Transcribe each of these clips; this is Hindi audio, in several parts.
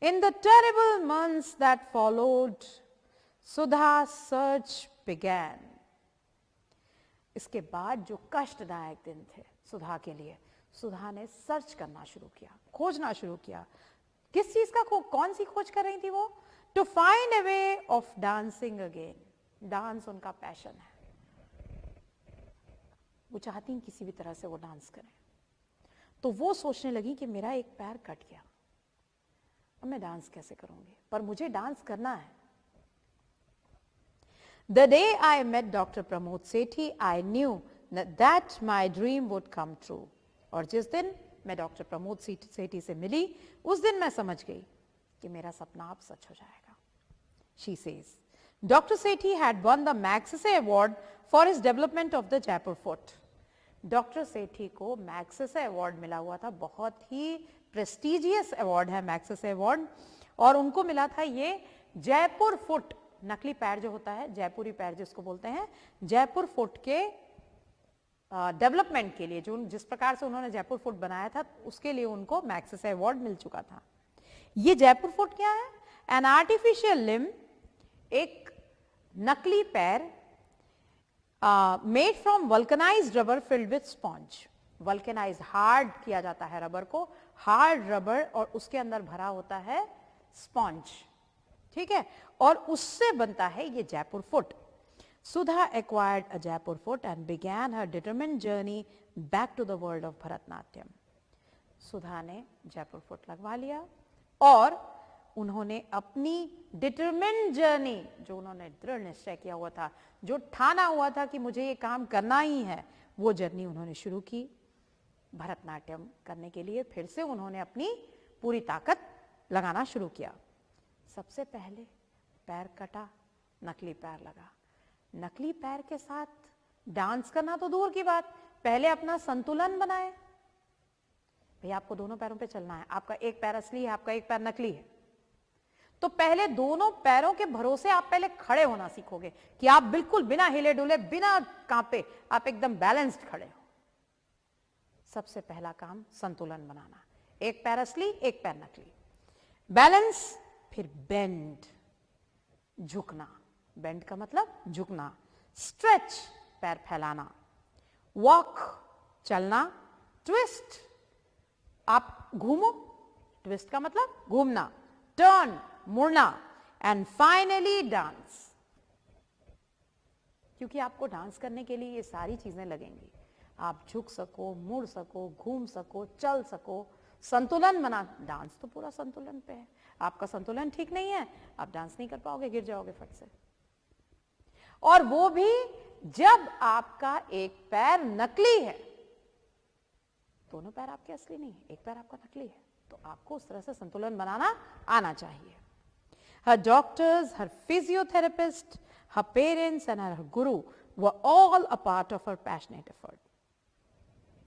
In the terrible months that followed, Sudha's search began. इसके बाद जो कष्टदायक दिन थे सुधा के लिए, सुधा ने सर्च करना शुरू किया, खोजना शुरू किया। किस चीज का कौन सी खोज कर रही थी वो? To find a way of dancing again. Dance उनका पैशन है, वो चाहती हैं किसी भी तरह से वो डांस करें। तो वो सोचने लगी कि मेरा एक पैर कट गया, अब मैं डांस कैसे करूंगी, पर मुझे डांस करना है। The day I met Dr. Pramod Sethi, I knew that my dream would come true. और जिस दिन मैं डॉक्टर प्रमोद सेठी से मिली, उस दिन मैं समझ गई कि मेरा सपना अब सच हो जाएगा। She says, Dr. Sethi had won the Magsaysay Award for his development of the Jaipur Fort. Doctor Sethi को मैग्सेसे अवार्ड मिला हुआ था, बहुत ही प्रेस्टिजियस अवार्ड है मैग्सेसे अवार्ड, और उनको मिला था ये जयपुर फुट, नकली पैर जो होता है, जयपुरी पैर जिसको बोलते हैं, जयपुर फुट के डेवलपमेंट के लिए, जो जिस प्रकार से उन्होंने जयपुर फुट बनाया था उसके लिए उनको मैग्सेसे अवार्ड मिल चुका था। ये जयपुर फुट क्या है? एन आर्टिफिशियल लिम्ब, एक नकली पैर made from vulcanised rubber filled with sponge. Vulcanise hard किया जाता है रबर को, हार्ड रबर, और उसके अंदर भरा होता है स्पॉन्ज, ठीक है, और उससे बनता है ये Jaipur foot. Sudha acquired a Jaipur foot and began her determined journey back to the world of Bharatnatyam. सुधा ने जयपुर फुट लगवा लिया और उन्होंने अपनी डिटरमिन्ड जर्नी, जो उन्होंने दृढ़ निश्चय किया हुआ था, जो ठाना हुआ था कि मुझे ये काम करना ही है, वो जर्नी उन्होंने शुरू की भरतनाट्यम करने के लिए। फिर से उन्होंने अपनी पूरी ताकत लगाना शुरू किया। सबसे पहले पैर कटा, नकली पैर लगा। नकली पैर के साथ डांस करना तो दूर की बात, पहले अपना संतुलन बनाए। भैया आपको दोनों पैरों पे चलना है, आपका एक पैर असली है, आपका एक पैर नकली है, तो पहले दोनों पैरों के भरोसे आप पहले खड़े होना सीखोगे कि आप बिल्कुल बिना हिले डुले, बिना कांपे, आप एकदम बैलेंस्ड खड़े हो। सबसे पहला काम संतुलन बनाना, एक पैर असली, एक पैर नकली, बैलेंस। फिर बेंड, झुकना, बेंड का मतलब झुकना। स्ट्रेच, पैर फैलाना। वॉक, चलना। ट्विस्ट, आप घूमो, ट्विस्ट का मतलब घूमना। टर्न, मुड़ना। एंड फाइनली डांस, क्योंकि आपको डांस करने के लिए ये सारी चीजें लगेंगी। आप झुक सको, मुड़ सको, घूम सको, चल सको, संतुलन बना। डांस तो पूरा संतुलन पे है, आपका संतुलन ठीक नहीं है, आप डांस नहीं कर पाओगे, गिर जाओगे फट से। और वो भी जब आपका एक पैर नकली है, दोनों पैर आपके असली नहीं है, एक पैर आपका नकली है, तो आपको उस तरह से संतुलन बनाना आना चाहिए। Her doctors, her physiotherapist, her parents and her guru were all a part of her passionate effort.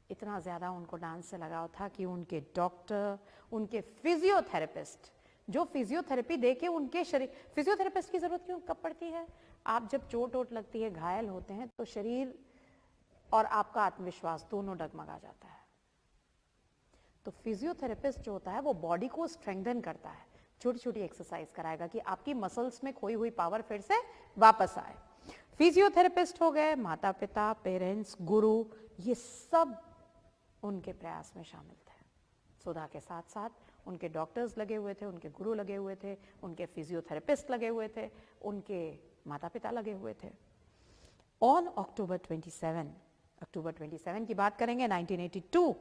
इतना ज्यादा उनको डांस से लगाव था कि उनके डॉक्टर, उनके फिजियोथेरेपिस्ट, जो फिजियोथेरेपी देके उनके शरीर, फिजियोथेरेपिस्ट की जरूरत क्यों कब पड़ती है? आप जब चोट वोट लगती है, घायल होते हैं, तो शरीर और आपका आत्मविश्वास दोनों डगमगा जाता है। तो फिजियोथेरेपिस्ट जो होता है वो बॉडी को स्ट्रेंथन करता है, छोटी छोटी एक्सरसाइज कराएगा कि आपकी मसल्स में खोई हुई पावर फिर से वापस आए। फिजियोथेरेपिस्ट हो गए, माता पिता, पेरेंट्स, गुरु, ये सब उनके प्रयास में शामिल थे। सुधा के साथ साथ उनके डॉक्टर्स लगे हुए थे, उनके गुरु लगे हुए थे, उनके फिजियोथेरेपिस्ट लगे हुए थे, उनके माता पिता लगे हुए थे। ऑन अक्टूबर 27 की बात करेंगे 1982,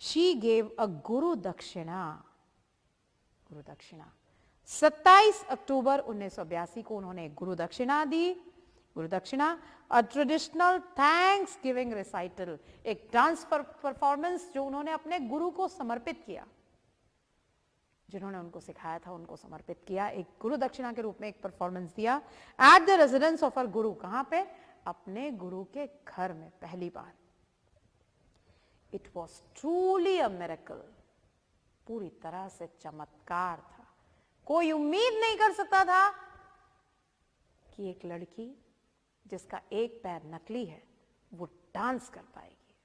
शी गेव अ गुरु दक्षिणा। गुरु दक्षिणा 27 अक्टूबर 1982 को उन्होंने एक गुरु दक्षिणा दी। गुरु दक्षिणा, a traditional thanks giving recital, एक डांस परफॉर्मेंस जो उन्होंने अपने गुरु को समर्पित किया, जिन्होंने उनको सिखाया था उनको समर्पित किया, एक गुरु दक्षिणा के रूप में एक परफॉर्मेंस दिया at the residence of our guru. कहां पे? अपने गुरु के घर में, पहली बार। It was truly a miracle, पूरी तरह से चमत्कार था। कोई उम्मीद नहीं कर सकता था कि एक लड़की जिसका एक पैर नकली है वो डांस कर पाएगी।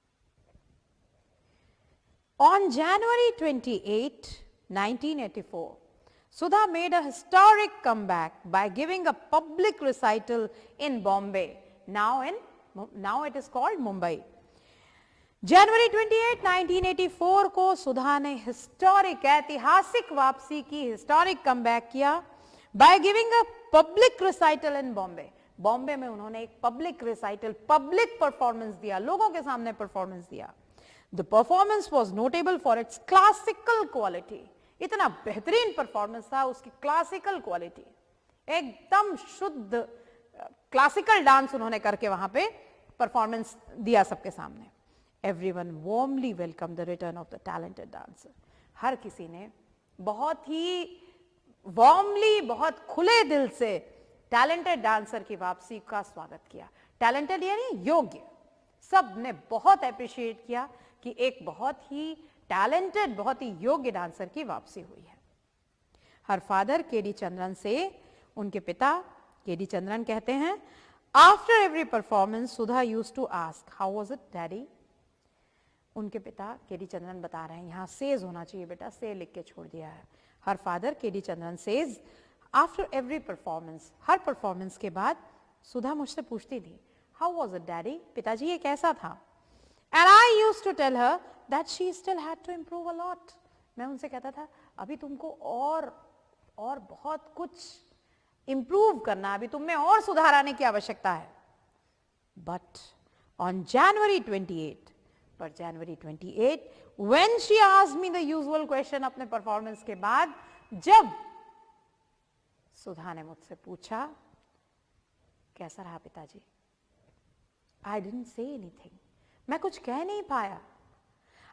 On January 28, 1984, Sudha made a historic comeback by giving a public recital in Bombay. Now it is called Mumbai. जनवरी 28, 1984 को सुधा ने हिस्टोरिक ऐतिहासिक वापसी की, हिस्टोरिक कमबैक किया by giving a public recital in Bombay. Bombay में उन्होंने एक पब्लिक रिसाइटल, पब्लिक परफॉर्मेंस दिया, लोगों के सामने परफॉर्मेंस दिया. The performance was notable for its classical quality. इतना बेहतरीन परफॉर्मेंस था, उसकी क्लासिकल क्वालिटी, एकदम शुद्ध क्लासिकल डांस उन्होंने करके वहां पे परफॉर्मेंस दिया सबके सामने. Everyone warmly welcomed the return of the talented dancer. हर किसी ने बहुत ही वार्मली, बहुत खुले दिल से टैलेंटेड डांसर की वापसी का स्वागत किया. टैलेंटेड यानी योग्य. सब ने बहुत अप्रिशिएट किया कि एक बहुत ही टैलेंटेड, बहुत ही योग्य डांसर की वापसी हुई है. हर फादर केडी चंद्रन से, उनके पिता केडी चंद्रन कहते हैं, after every performance Sudha used to ask, how was it daddy. उनके पिता केडी चंद्रन बता रहे हैं, यहां सेज होना चाहिए बेटा, से लिख के छोड़ दिया है. Her father KD Chandran says, after every performance, हर परफॉर्मेंस के बाद सुधा मुझसे पूछती थी, हाउ वाज इट डैडी, पिताजी ये कैसा था. And I used to tell her that she still had to improve a lot. मैं उनसे कहता था अभी तुमको और बहुत कुछ इंप्रूव करना, अभी तुम में और सुधार आने की आवश्यकता है. बट ऑन जनवरी 28, पर जनवरी 28, when she asked me the usual question, अपने परफॉर्मेंस के बाद जब सुधा ने मुझसे पूछा कैसा रहा पिताजी, I didn't say anything. मैं कुछ कह नहीं पाया.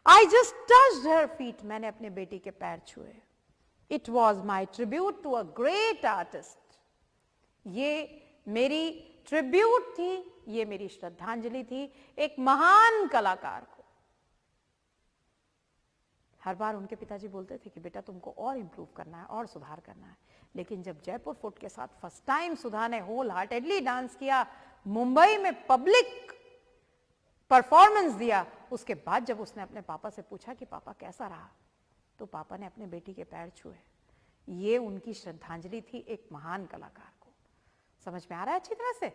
I just touched her feet. मैंने अपने बेटी के पैर छुए. It was my tribute to a great artist. ये मेरी ट्रिब्यूट थी, ये मेरी श्रद्धांजलि थी एक महान कलाकार को. हर बार उनके पिताजी बोलते थे कि बेटा तुमको और इंप्रूव करना है और सुधार करना है. लेकिन जब जयपुर फुट के साथ फर्स्ट टाइम सुधा ने होल हार्टेडली डांस किया, मुंबई में पब्लिक परफॉर्मेंस दिया, उसके बाद जब उसने अपने पापा से पूछा कि पापा कैसा रहा, तो पापा ने अपने बेटी के पैर छुए. ये उनकी श्रद्धांजलि थी एक महान कलाकार को. समझ में आ रहा है अच्छी तरह से.